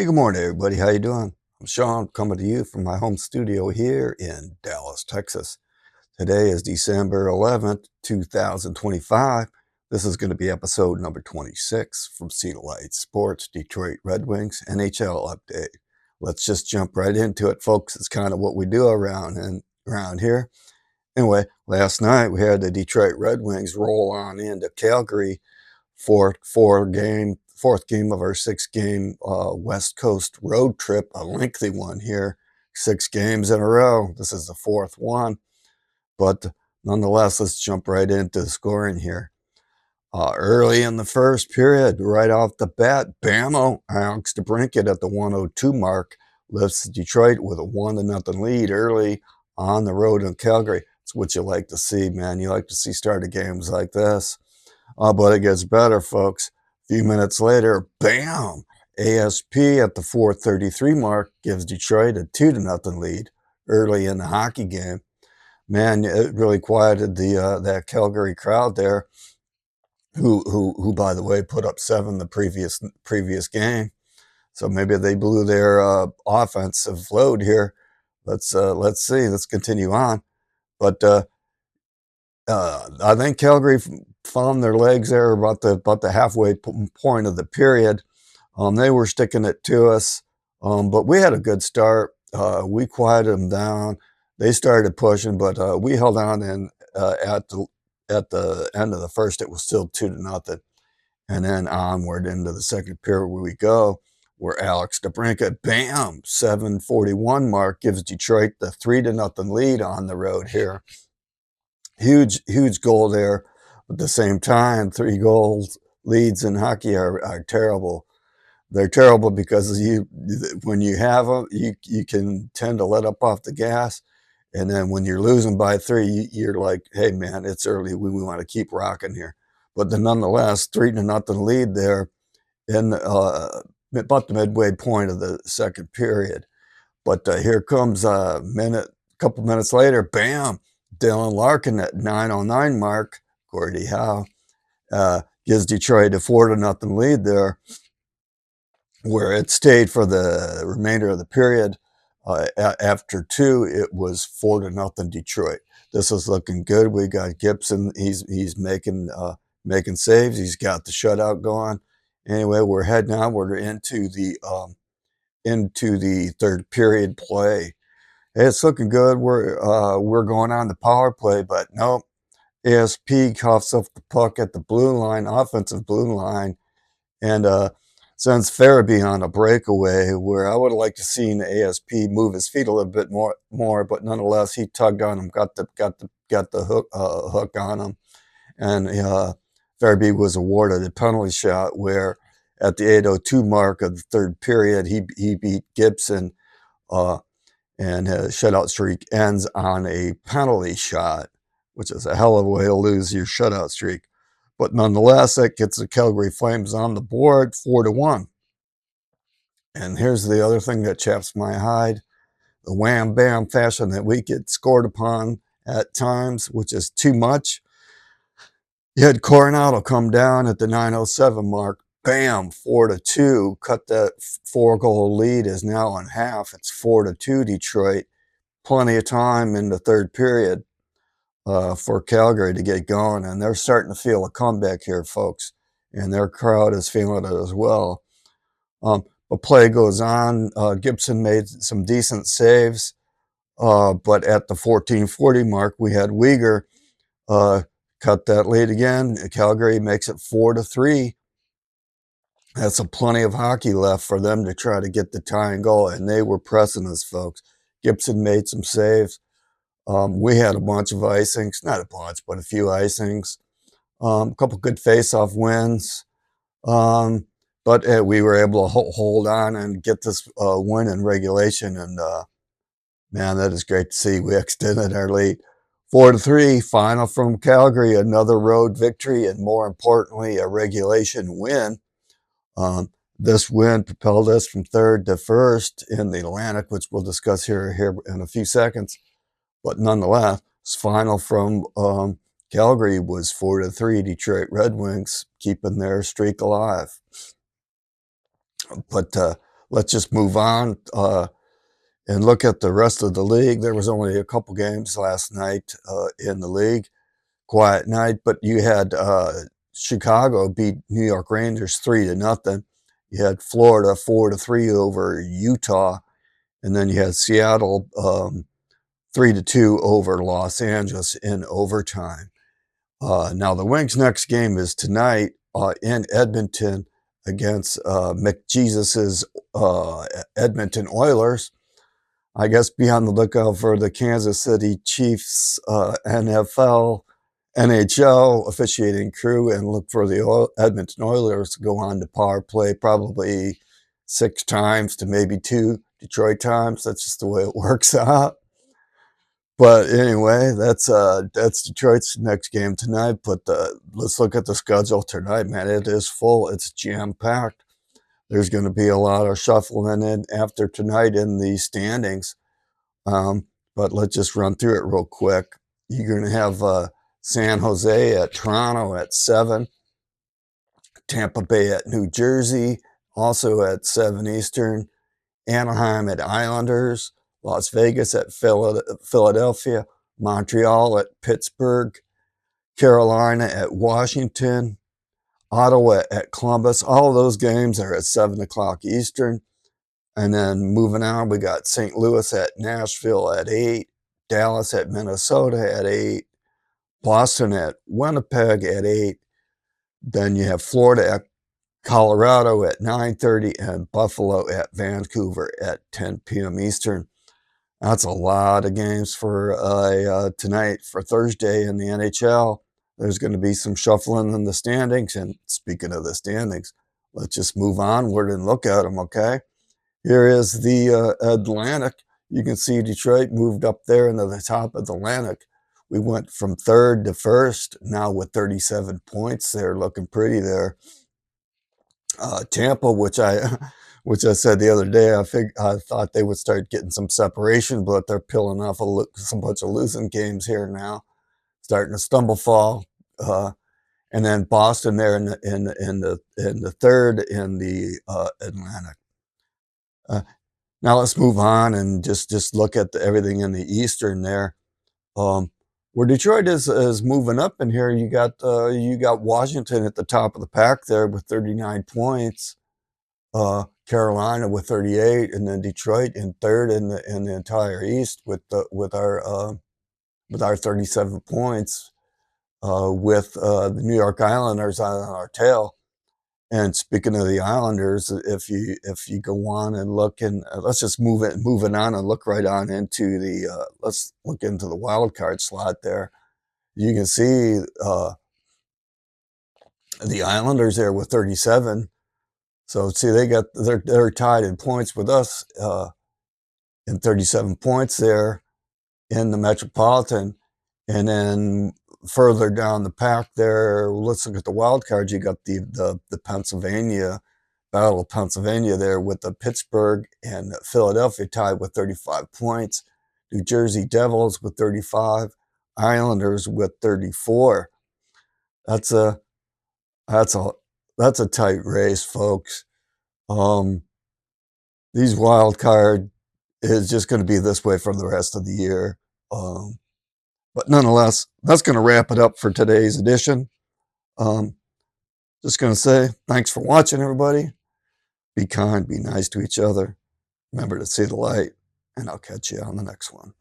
Hey, good morning, everybody. How you doing? I'm Sean, coming to you from my home studio here in Dallas, Texas. Today is December 11th, 2025. This is going to be episode number 26 from Cedar Light Sports, Detroit Red Wings, NHL update. Let's just jump right into it, folks. It's kind of what we do around here. Anyway, last night we had the Detroit Red Wings roll on into Calgary for fourth game of our 6-game West Coast road trip, a lengthy one here, 6 games in a row. This is the fourth one, but nonetheless, let's jump right into the scoring here. Early in the first period, right off the bat, bammo, Alex DeBrincat at the 102 mark lifts Detroit with a 1-0 lead early on the road in Calgary. It's what you like to see, man. You like to see started games like this. But it gets better, folks. A few minutes later, bam! ASP at the 4:33 mark gives Detroit a 2-0 lead early in the hockey game. Man, it really quieted that Calgary crowd there, who by the way put up 7 the previous game. So maybe they blew their offensive load here. Let's see. Let's continue on. But I think Calgary found their legs there about the halfway point of the period. They were sticking it to us, but we had a good start. We quieted them down. They started pushing, but we held on. And at the end of the first, it was still 2-0, and then onward into the second period where we go, where Alex DeBrincat, bam, 7:41 mark gives Detroit the 3-0 lead on the road here. Huge goal there. At the same time, 3 goals leads in hockey are terrible. They're terrible because when you have them, you can tend to let up off the gas. And then when you're losing by 3, you're like, hey, man, it's early. We want to keep rocking here. But then nonetheless, 3-0 lead there in about the midway point of the second period. But here comes a couple minutes later, bam, Dylan Larkin at 9:09 mark, Gordie Howe, gives Detroit a 4-0 lead there, where it stayed for the remainder of the period. After 2, it was 4-0 Detroit. This is looking good. We got Gibson. He's making saves. He's got the shutout going. Anyway, we're heading onward into the third period play. It's looking good. We're going on the power play, but nope. ASP coughs up the puck at the blue line, offensive blue line, and sends Farabee on a breakaway, where I would have liked to seen ASP move his feet a little bit more, but nonetheless, he tugged on him, got the hook on him, and Farabee was awarded a penalty shot where at the 8:02 mark of the third period, he beat Gibson, and his shutout streak ends on a penalty shot, which is a hell of a way to lose your shutout streak. But nonetheless, that gets the Calgary Flames on the board 4-1. And here's the other thing that chaps my hide: the wham-bam fashion that we get scored upon at times, which is too much. You had Coronado come down at the 9:07 mark, bam, 4-2, cut that 4-goal lead is now in half. It's 4-2 Detroit. Plenty of time in the third period for Calgary to get going, and they're starting to feel a comeback here, folks, and their crowd is feeling it as well. But play goes on. Gibson made some decent saves, but at the 14:40 mark, we had Weegar cut that lead again. Calgary makes it 4-3. That's plenty of hockey left for them to try to get the tying goal, and they were pressing us, folks. Gibson made some saves. We had a bunch of icings, not a bunch, but a few icings. A couple good face-off wins. But we were able to hold on and get this win in regulation, and man, that is great to see. We extended our lead 4-3. Final from Calgary, another road victory, and more importantly, a regulation win. This win propelled us from third to first in the Atlantic, which we'll discuss here in a few seconds. But nonetheless, final from Calgary was 4-3 Detroit Red Wings, keeping their streak alive. But let's just move on and look at the rest of the league. There was only a couple games last night in the league. Quiet night, but you had Chicago beat New York Rangers 3-0. You had Florida 4-3 over Utah, and then you had Seattle 3-2 over Los Angeles in overtime. Now the Wings' next game is tonight in Edmonton against McJesus's Edmonton Oilers. I guess be on the lookout for the Kansas City Chiefs NHL officiating crew and look for the Edmonton Oilers to go on to power play probably 6 times to maybe 2 Detroit times. That's just the way it works out. But anyway, that's Detroit's next game tonight. But let's look at the schedule tonight, man. It is full. It's jam-packed. There's going to be a lot of shuffling in after tonight in the standings. But let's just run through it real quick. You're going to have San Jose at Toronto at 7. Tampa Bay at New Jersey, also at 7 Eastern. Anaheim at Islanders. Las Vegas at Philadelphia. Montreal at Pittsburgh. Carolina at Washington. Ottawa at Columbus. All of those games are at 7 o'clock Eastern. And then moving on, we got St. Louis at Nashville at 8. Dallas at Minnesota at 8. Boston at Winnipeg at 8. Then you have Florida at Colorado at 9:30 and Buffalo at Vancouver at 10 p.m. Eastern. That's a lot of games for tonight, for Thursday in the NHL. There's going to be some shuffling in the standings. And speaking of the standings, let's just move onward and look at them, okay? Here is the Atlantic. You can see Detroit moved up there into the top of the Atlantic. We went from 3rd to 1st, now with 37 points. They're looking pretty there. Tampa, which I said the other day, I thought they would start getting some separation, but they're peeling off some bunch of losing games here now, starting to stumble fall. And then Boston there in the 3rd in the Atlantic. Now let's move on and just look at everything in the Eastern there. Where Detroit is moving up in here, you got Washington at the top of the pack there with 39 points, Carolina with 38, and then Detroit in 3rd in the entire East with our 37 points, with the New York Islanders on our tail. And speaking of the Islanders, if you go on and look, and let's just move it on and look right on into the let's look into the wild card slot there. You can see the Islanders there with 37. So see, they're tied in points with us in 37 points there in the Metropolitan, and then further down the pack there, let's look at the wild cards. You got the Pennsylvania Battle of Pennsylvania there with the Pittsburgh and Philadelphia tied with 35 points. New Jersey Devils with 35. Islanders with 34. That's a tight race, folks. These wild card is just going to be this way for the rest of the year. But nonetheless, that's going to wrap it up for today's edition. Just going to say thanks for watching, everybody. Be kind, be nice to each other. Remember to see the light, and I'll catch you on the next one.